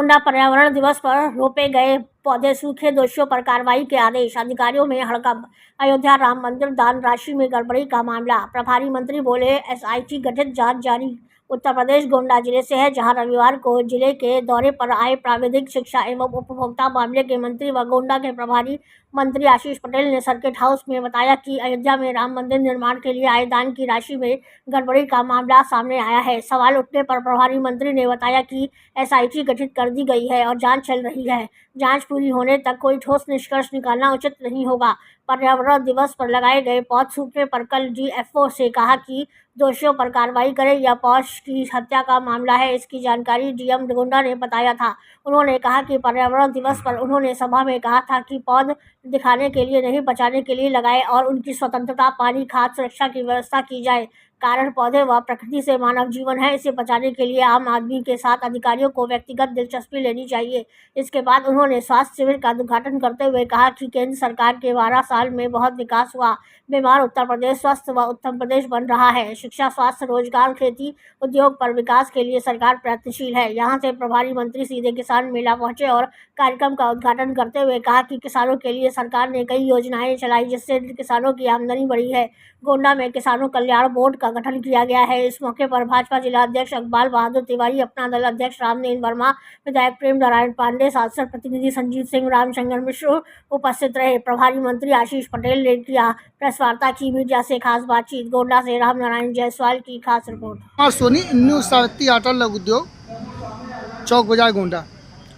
गोंडा पर्यावरण दिवस पर रोपे गए पौधे सूखे, दोषियों पर कार्रवाई के आदेश, अधिकारियों में हड़कंप। अयोध्या राम मंदिर दान राशि में गड़बड़ी का मामला, प्रभारी मंत्री बोले एसआईटी गठित, जांच जारी। उत्तर प्रदेश गोंडा जिले से है, जहां रविवार को जिले के दौरे पर आए प्राविधिक शिक्षा एवं उपभोक्ता मामले के मंत्री व गोंडा के प्रभारी मंत्री आशीष पटेल ने सर्किट हाउस में बताया कि अयोध्या में राम मंदिर निर्माण के लिए आय दान की राशि में गड़बड़ी का मामला सामने आया है। सवाल उठने पर प्रभारी मंत्री ने बताया कि एसआईटी गठित कर दी गई है और जांच चल रही है। जांच पूरी होने तक कोई ठोस निष्कर्ष निकालना उचित नहीं होगा। पर्यावरण दिवस पर लगाए गए पौध सूखने पर कल डीएफओ से कहा कि दोषियों पर कार्रवाई करें। यह पौध की हत्या का मामला है, इसकी जानकारी डीएम गोंडा ने बताया था। उन्होंने कहा कि पर्यावरण दिवस पर उन्होंने सभा में कहा था कि पौध दिखाने के लिए नहीं, बचाने के लिए लगाए और उनकी स्वतंत्रता, पानी, खाद, सुरक्षा की व्यवस्था की जाए। कारण पौधे व प्रकृति से मानव जीवन है, इसे बचाने के लिए आम आदमी के साथ अधिकारियों को व्यक्तिगत दिलचस्पी लेनी चाहिए। इसके बाद उन्होंने स्वास्थ्य शिविर का उद्घाटन करते हुए कहा कि केंद्र सरकार के 12 साल में बहुत विकास हुआ। बीमार उत्तर प्रदेश स्वस्थ व उत्तम प्रदेश बन रहा है। शिक्षा, स्वास्थ्य, रोजगार, खेती, उद्योग पर विकास के लिए सरकार प्रयत्नशील है। यहाँ से प्रभारी मंत्री सीधे किसान मेला पहुंचे और कार्यक्रम का उद्घाटन करते हुए कहा कि किसानों के लिए सरकार ने कई योजनाएं चलाई, जिससे किसानों की आमदनी बढ़ी है। गोंडा में किसानों कल्याण बोर्ड का गठन किया गया है। इस मौके पर भाजपा जिला अध्यक्ष इकबाल बहादुर तिवारी, अपना दल अध्यक्ष रामनेन वर्मा, विधायक प्रेम नारायण पांडे, सांसद प्रतिनिधि संजीत सिंह, रामशंकर मिश्र उपस्थित रहे। प्रभारी मंत्री आशीष पटेल ने किया प्रेस वार्ता की, मीडिया से खास बातचीत। गोंडा से राम नारायण जायसवाल की खास रिपोर्ट। सोनी न्यू सावित्री आटा लघु उद्योग चौक बाजार गोंडा।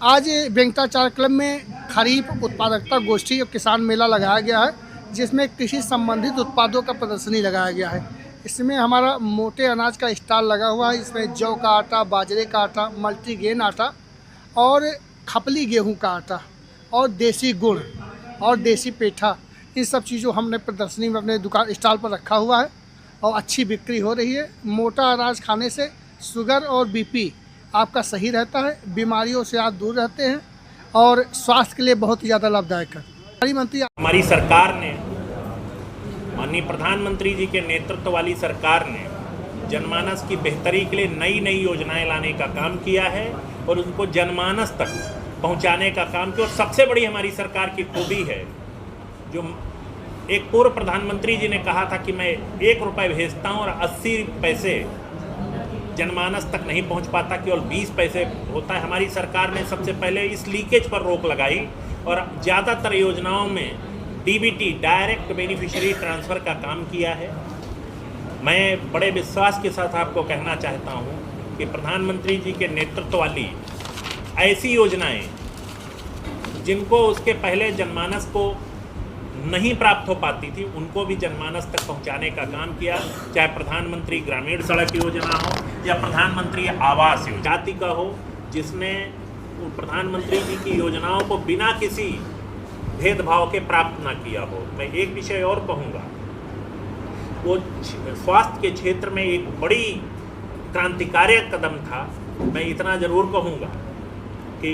आज वेंकटाचार्य क्लब में खरीफ उत्पादकता गोष्ठी और किसान मेला लगाया गया है, जिसमें कृषि संबंधित उत्पादों का प्रदर्शनी लगाया गया है। इसमें हमारा मोटे अनाज का स्टॉल लगा हुआ है। इसमें जौ का आटा, बाजरे का आटा, मल्टीग्रेन आटा और खपली गेहूं का आटा और देसी गुड़ और देसी पेठा, इन सब चीज़ों हमने प्रदर्शनी में अपने दुकान स्टॉल पर रखा हुआ है और अच्छी बिक्री हो रही है। मोटा अनाज खाने से शुगर और बीपी आपका सही रहता है, बीमारियों से आप दूर रहते हैं और स्वास्थ्य के लिए बहुत ही ज़्यादा लाभदायक है। हमारी सरकार ने, माननीय प्रधानमंत्री जी के नेतृत्व वाली सरकार ने जनमानस की बेहतरी के लिए नई नई योजनाएं लाने का काम किया है और उनको जनमानस तक पहुंचाने का काम किया। और सबसे बड़ी हमारी सरकार की खूबी है, जो एक पूर्व प्रधानमंत्री जी ने कहा था कि मैं 1 रुपये भेजता हूं और 80 पैसे जनमानस तक नहीं पहुंच पाता, केवल 20 पैसे होता है। हमारी सरकार ने सबसे पहले इस लीकेज पर रोक लगाई और ज़्यादातर योजनाओं में डीबीटी, डायरेक्ट बेनिफिशियरी ट्रांसफ़र का काम किया है। मैं बड़े विश्वास के साथ आपको कहना चाहता हूं कि प्रधानमंत्री जी के नेतृत्व वाली ऐसी योजनाएं जिनको उसके पहले जनमानस को नहीं प्राप्त हो पाती थी, उनको भी जनमानस तक पहुंचाने का काम किया। चाहे प्रधानमंत्री ग्रामीण सड़क योजना हो या प्रधानमंत्री आवास योजना जाति का हो, जिसने प्रधानमंत्री जी की योजनाओं को बिना किसी भेदभाव के प्राप्त ना किया हो। मैं एक विषय और कहूँगा, वो स्वास्थ्य के क्षेत्र में एक बड़ी क्रांतिकारी कदम था। मैं इतना ज़रूर कहूँगा कि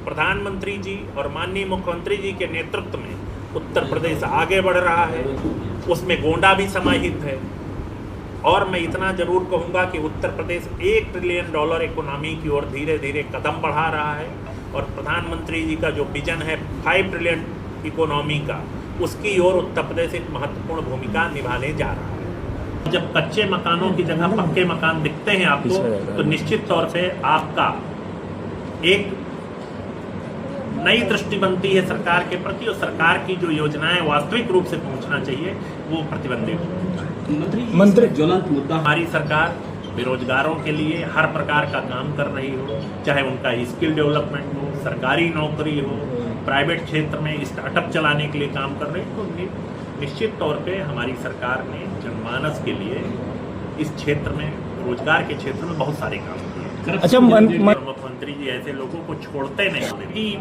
प्रधानमंत्री जी और माननीय मुख्यमंत्री जी के नेतृत्व में उत्तर प्रदेश आगे बढ़ रहा है, उसमें गोंडा भी समाहित है। और मैं इतना ज़रूर कहूँगा कि उत्तर प्रदेश $1 ट्रिलियन इकोनॉमी की ओर धीरे धीरे कदम बढ़ा रहा है और प्रधानमंत्री जी का जो विजन है 5 ट्रिलियन इकोनॉमी का, उसकी ओर उत्तर प्रदेश एक महत्वपूर्ण भूमिका निभाने जा रहा है। जब कच्चे मकानों की जगह पक्के मकान दिखते हैं आपको, तो निश्चित तौर पे आपका एक नई दृष्टि बनती है सरकार के प्रति और सरकार की जो योजनाएं वास्तविक रूप से पहुंचना चाहिए वो प्रतिबंधित। मंत्री ज्वलंत मुद्दा, हमारी सरकार बेरोजगारों के लिए हर प्रकार का काम कर रही हो, चाहे उनका स्किल डेवलपमेंट हो, सरकारी नौकरी हो, प्राइवेट क्षेत्र में स्टार्टअप चलाने के लिए काम कर रही हो। तो निश्चित तौर पे हमारी सरकार ने जनमानस के लिए इस क्षेत्र में, रोजगार के क्षेत्र में बहुत सारे काम किए। अच्छा, मुख्यमंत्री जी ऐसे लोगों को छोड़ते नहीं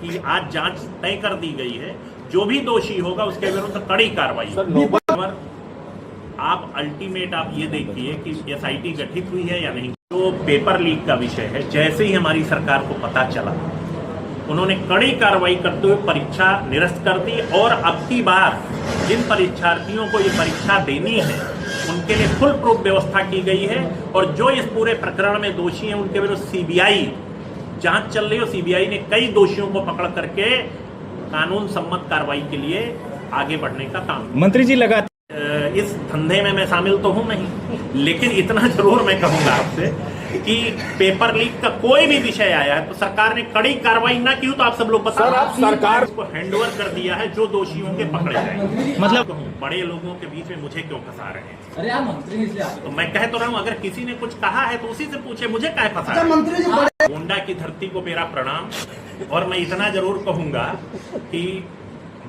कि आज जांच तय कर दी गई है, जो भी दोषी होगा उसके विरुद्ध कड़ी कार्रवाई। आप अल्टीमेट आप ये देखिए कि एसआईटी गठित हुई है या नहीं। जो पेपर लीक का विषय है, जैसे ही हमारी सरकार को पता चला, उन्होंने कड़ी कार्रवाई करते हुए परीक्षा निरस्त कर दी और अब की बार जिन परीक्षार्थियों को ये परीक्षा देनी है उनके लिए फुल प्रूफ व्यवस्था की गई है और जो इस पूरे प्रकरण में दोषी हैं उनके विरुद्ध सीबीआई जांच चल रही है और सीबीआई ने कई दोषियों को पकड़ करके कानून सम्मत कार्रवाई के लिए आगे बढ़ने का काम किया। मंत्री जी लगा इस धंधे में मैं शामिल तो हूं नहीं, लेकिन इतना जरूर मैं कहूंगा आपसे कि पेपर लीक का कोई भी विषय आया है तो सरकार ने कड़ी कार्रवाई ना की हो तो आप सब लोग बता, सरकार को हैंडओवर कर दिया है जो दोषियों के पकड़े जाएंगे। मतलब बड़े लोगों के बीच में मुझे क्यों फंसा रहे हैं? अरे आप मंत्री तो मैं कह तो रहा हूं, अगर किसी ने कुछ कहा है तो उसी से पूछे, मुझे काहे फंसा रहे हैं? मंत्री जी गोंडा की धरती को मेरा प्रणाम, और मैं इतना जरूर कहूंगा कि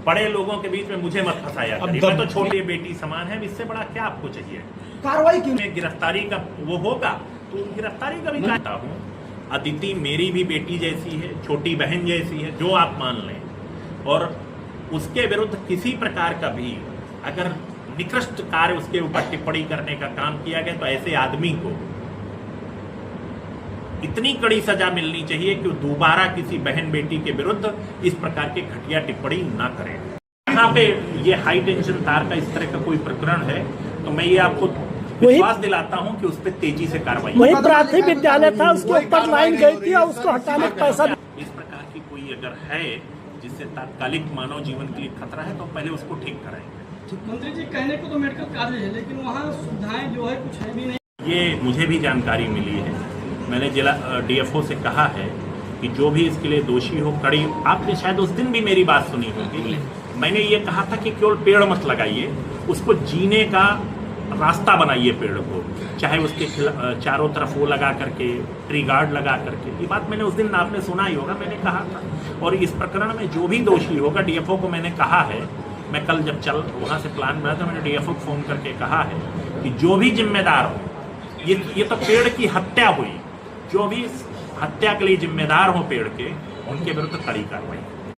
बड़े लोगों के बीच में मुझे मत फंसाया करिए। मैं तो छोटी बेटी समान है, इससे बड़ा क्या आपको चाहिए? कार्रवाई क्यों? गिरफ्तारी का वो होगा तो गिरफ्तारी का भी चाहता हूँ। अदिति मेरी भी बेटी जैसी है, छोटी बहन जैसी है, जो आप मान लें, और उसके विरुद्ध किसी प्रकार का भी अगर निकृष्ट कार्य उसके ऊपर टिप्पणी करने का काम किया गया तो ऐसे आदमी को इतनी कड़ी सजा मिलनी चाहिए कि वो दोबारा किसी बहन बेटी के विरुद्ध इस प्रकार की घटिया टिप्पणी ना करें। यहाँ पे ये हाई टेंशन तार का इस तरह का कोई प्रकरण है तो मैं ये आपको विश्वास दिलाता हूँ कि उस पर तेजी से कार्रवाई। वही प्राथमिक विद्यालय था, उसके ऊपर लाइन गई थी और उसको हटाने का पैसा। इस प्रकार की कोई अगर है जिससे तात्कालिक मानव जीवन के लिए खतरा है तो पहले उसको ठीक कराएंगे। मंत्री जी कहने को तो मेडिकल कॉलेज है लेकिन वहाँ सुविधाएं जो है कुछ है भी नहीं। ये मुझे भी जानकारी मिली है, मैंने जिला डीएफओ से कहा है कि जो भी इसके लिए दोषी हो कड़ी, आपने शायद उस दिन भी मेरी बात सुनी होगी, मैंने ये कहा था कि केवल पेड़ मत लगाइए, उसको जीने का रास्ता बनाइए पेड़ को, चाहे उसके चारों तरफ वो लगा करके, ट्री गार्ड लगा करके। ये बात मैंने उस दिन आपने सुना ही होगा, मैंने कहा था। और इस प्रकरण में जो भी दोषी होगा, डीएफओ को मैंने कहा है, मैं कल जब वहाँ से प्लान बना था मैंने डीएफओ को फोन करके कहा है कि जो भी जिम्मेदार हो, ये तो पेड़ की हत्या हुई, जो भी हत्या के लिए जिम्मेदार हो पेड़ के, उनके विरुद्ध कड़ी कार्रवाई।